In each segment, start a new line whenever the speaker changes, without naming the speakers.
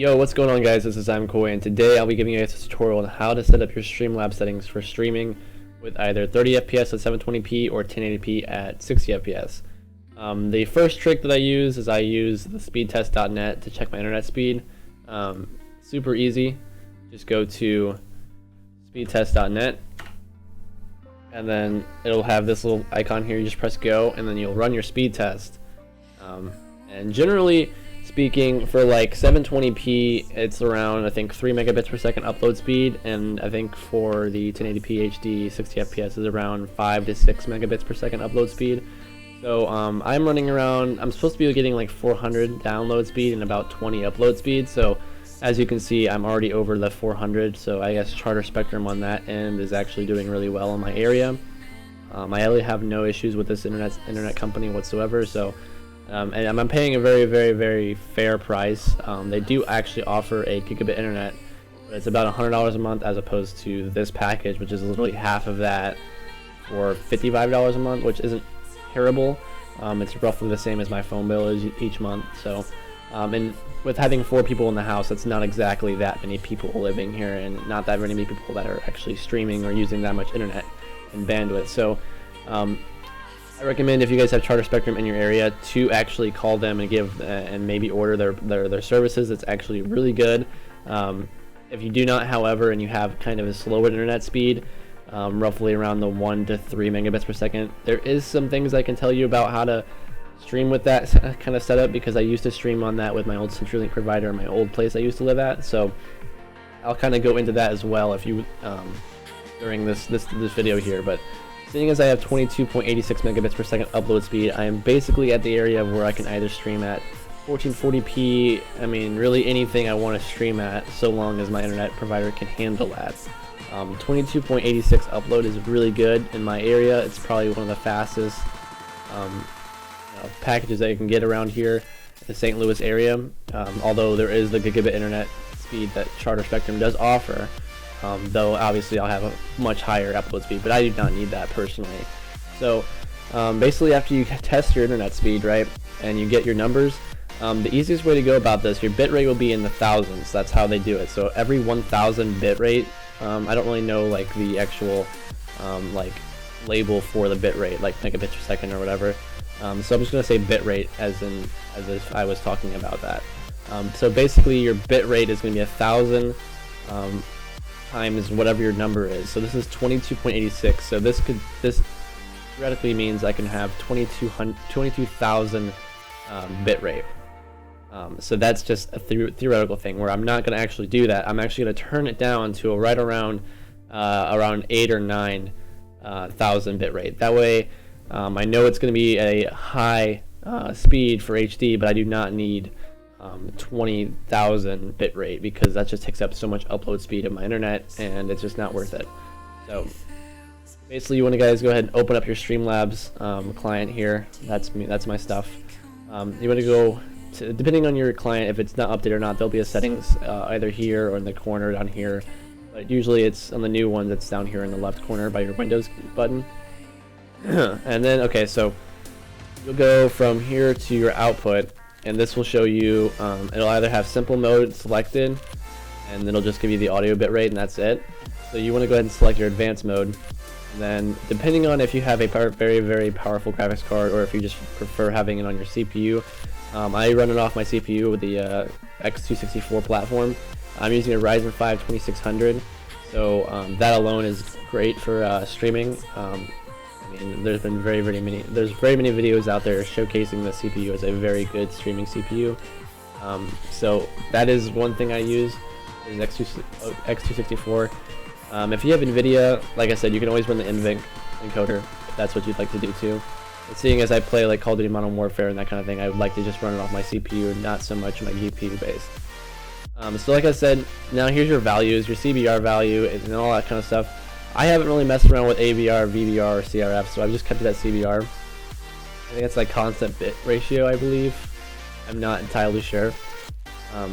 Yo, what's going on, guys? This is Koi, and today I'll be giving you guys a tutorial on how to set up your Streamlabs settings for streaming with either 30 FPS at 720p or 1080p at 60 FPS. The first trick that I use is I use the speedtest.net to check my internet speed. Super easy. Just go to speedtest.net, and then it'll have this little icon here. You just press go, and then you'll run your speed test. And generally speaking, for like 720p, it's around, I think, 3 megabits per second upload speed, and I think for the 1080p HD 60 FPS is around 5 to 6 megabits per second upload speed. So I'm running around, I'm supposed to be getting like 400 download speed and about 20 upload speed. So as you can see, I'm already over the 400, so I guess Charter Spectrum on that end is actually doing really well in my area. I really have no issues with this internet company whatsoever. So and I'm paying a very fair price. They do actually offer a gigabit internet, but it's about $100 a month as opposed to this package, which is literally half of that for $55 a month, which isn't terrible. It's roughly the same as my phone bill is each month. So and with having 4 people in the house, it's not exactly that many people living here, and not that many people that are actually streaming or using that much internet and bandwidth. So I recommend, if you guys have Charter Spectrum in your area, to actually call them and give and maybe order their services. It's actually really good. If you do not, however, and you have kind of a slower internet speed, roughly around the 1 to 3 megabits per second, there is some things I can tell you about how to stream with that kind of setup, because I used to stream on that with my old CenturyLink provider in my old place I used to live at. So I'll kind of go into that as well if you during this video here. But seeing as I have 22.86 megabits per second upload speed, I am basically at the area where I can either stream at 1440p, I mean really anything I want to stream at, so long as my internet provider can handle that. 22.86 upload is really good in my area. It's probably one of the fastest packages that you can get around here in the St. Louis area, although there is the gigabit internet speed that Charter Spectrum does offer. Though obviously I'll have a much higher upload speed, but I do not need that personally. So basically, after you test your internet speed, right, and you get your numbers, the easiest way to go about this, your bitrate will be in the thousands. That's how they do it. So every 1,000 bitrate, I don't really know like the actual like label for the bitrate, like megabits per second or whatever. So I'm just gonna say bitrate as if I was talking about that. So basically, your bitrate is gonna be 1,000 times whatever your number is. So this is 22.86. So this theoretically means I can have 22,000 bit rate. So that's just a theoretical thing where I'm not going to actually do that. I'm actually going to turn it down to right around 8 or 9 thousand bit rate. That way I know it's going to be a high speed for HD, but I do not need 20,000 bit rate, because that just takes up so much upload speed of my internet, and it's just not worth it. So basically, you want to guys go ahead and open up your Streamlabs client here. That's me. That's my stuff. You want to go to, depending on your client, if it's not updated or not, there'll be a settings either here or in the corner down here. But usually it's on the new one that's down here in the left corner by your Windows button. And then so you'll go from here to your output, and this will show you, it'll either have simple mode selected, and it'll just give you the audio bitrate, and that's it. So you want to go ahead and select your advanced mode, and then depending on if you have a very powerful graphics card, or if you just prefer having it on your CPU, I run it off my CPU with the X264 platform. I'm using a Ryzen 5 2600, so that alone is great for streaming. I mean, there's been very many videos out there showcasing the CPU as a very good streaming CPU. So that is one thing I use, is X264. If you have NVIDIA, like I said, you can always run the NVENC encoder if that's what you'd like to do too. But seeing as I play like Call of Duty Modern Warfare and that kind of thing, I would like to just run it off my CPU and not so much my GPU based. So like I said, now here's your values, your CBR value, and all that kind of stuff. I haven't really messed around with AVR, VBR, or CRF, so I've just kept it at CBR. I think it's like constant bit ratio, I believe. I'm not entirely sure.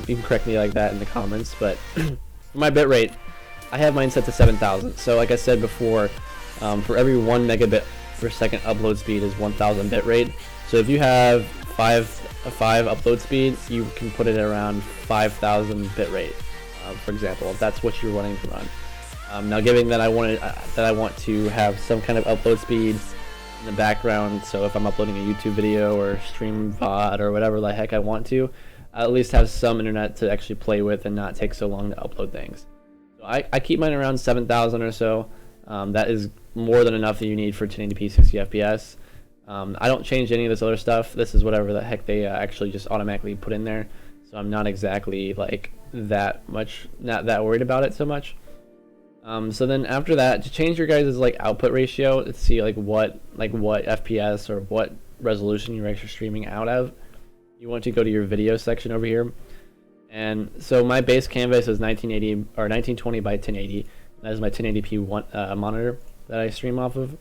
You can correct me like that in the comments, but for my bit rate, I have mine set to 7,000. So like I said before, for every 1 megabit per second upload speed is 1,000 bit rate. So if you have a 5 upload speed, you can put it around 5,000 bit rate, for example, if that's what you're wanting to run. Now, given that I want to have some kind of upload speed in the background, so if I'm uploading a YouTube video or stream VOD or whatever the heck I want to, I at least have some internet to actually play with and not take so long to upload things. So I keep mine around 7,000 or so. That is more than enough that you need for 1080p 60 FPS. I don't change any of this other stuff. This is whatever the heck they actually just automatically put in there. So I'm not exactly like not that worried about it so much. So then after that, to change your guys' like output ratio, to see like what FPS or what resolution you're actually streaming out of, you want to go to your video section over here. And so my base canvas is 1980 or 1920 by 1080. That is my 1080p monitor that I stream off of.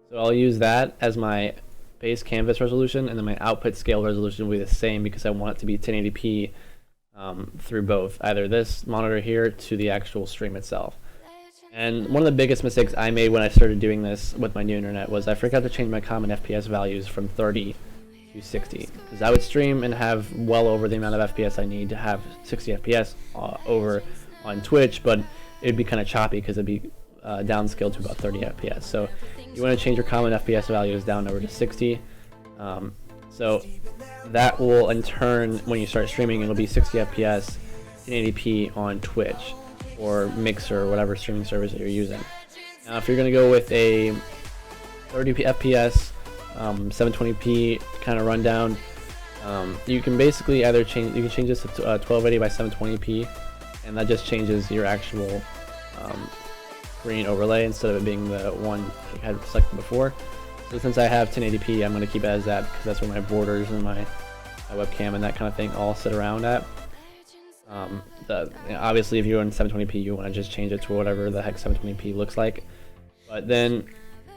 So I'll use that as my base canvas resolution, and then my output scale resolution will be the same because I want it to be 1080p through both, either this monitor here to the actual stream itself. And one of the biggest mistakes I made when I started doing this with my new internet was I forgot to change my common FPS values from 30 to 60, because I would stream and have well over the amount of FPS I need to have 60 FPS over on Twitch, but it'd be kind of choppy because it'd be downscaled to about 30 FPS. So you want to change your common FPS values down over to 60. So that will in turn, when you start streaming, it'll be 60 FPS 1080p on Twitch or Mixer or whatever streaming service that you're using. Now if you're going to go with a 30 FPS 720p kind of rundown, you can basically either change this to 1280 by 720p, and that just changes your actual screen overlay instead of it being the one I had selected before. So since I have 1080p, I'm going to keep it as that because that's where my borders and my webcam and that kind of thing all sit around at. Obviously if you're in 720p, you want to just change it to whatever the heck 720p looks like. But then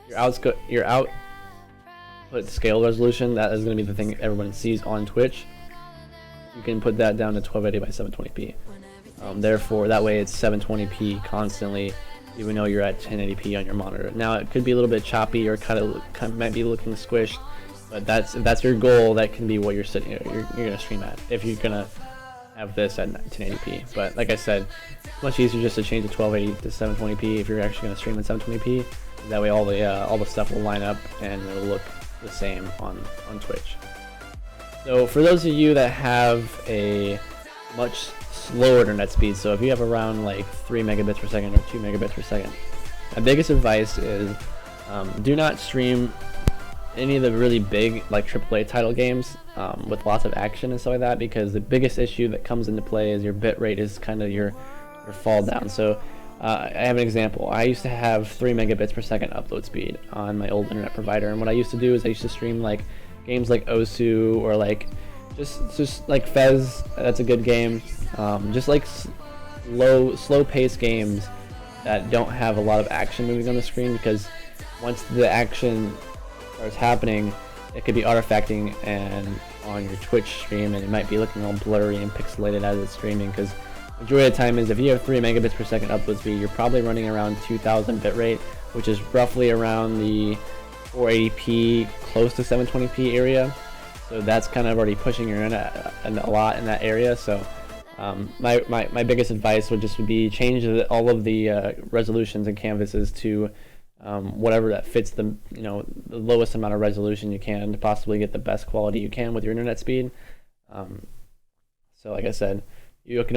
your output scale resolution, that is going to be the thing everyone sees on Twitch. You can put that down to 1280 by 720p. Therefore, that way it's 720p constantly, even though you're at 1080p on your monitor. Now it could be a little bit choppy or kind of might be looking squished, but if that's your goal, that can be what you're gonna stream at if you're gonna have this at 1080p. But like I said, it's much easier just to change the 1280 to 720p if you're actually gonna stream at 720p. That way all the stuff will line up and it'll look the same on Twitch. So for those of you that have a much slower internet speed, so if you have around like 3 megabits per second or 2 megabits per second, my biggest advice is do not stream any of the really big like AAA title games with lots of action and stuff like that, because the biggest issue that comes into play is your bit rate is kind of your fall down. So I have an example. I used to have 3 megabits per second upload speed on my old internet provider, and what I used to do is I used to stream like games like Osu or like just like Fez. That's a good game. Just like slow paced games that don't have a lot of action moving on the screen, because once the action starts happening, it could be artifacting and on your Twitch stream, and it might be looking all blurry and pixelated as it's streaming, because majority of the time is if you have 3 megabits per second upload speed, you're probably running around 2000 bit rate, which is roughly around the 480p close to 720p area. So that's kind of already pushing your internet a lot in that area. So my biggest advice would just be change all of the resolutions and canvases to whatever that fits the the lowest amount of resolution you can to possibly get the best quality you can with your internet speed. So like I said, you can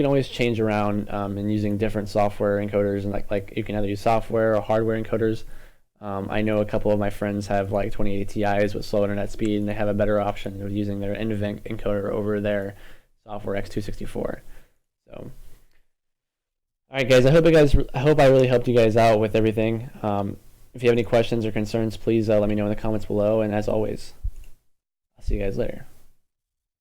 always change around in using different software encoders, and like you can either use software or hardware encoders. I know a couple of my friends have like 2080 Ti's with slow internet speed, and they have a better option of using their NVENC encoder over their software X264. So, alright guys, I hope I really helped you guys out with everything. If you have any questions or concerns, please let me know in the comments below, and as always, I'll see you guys later.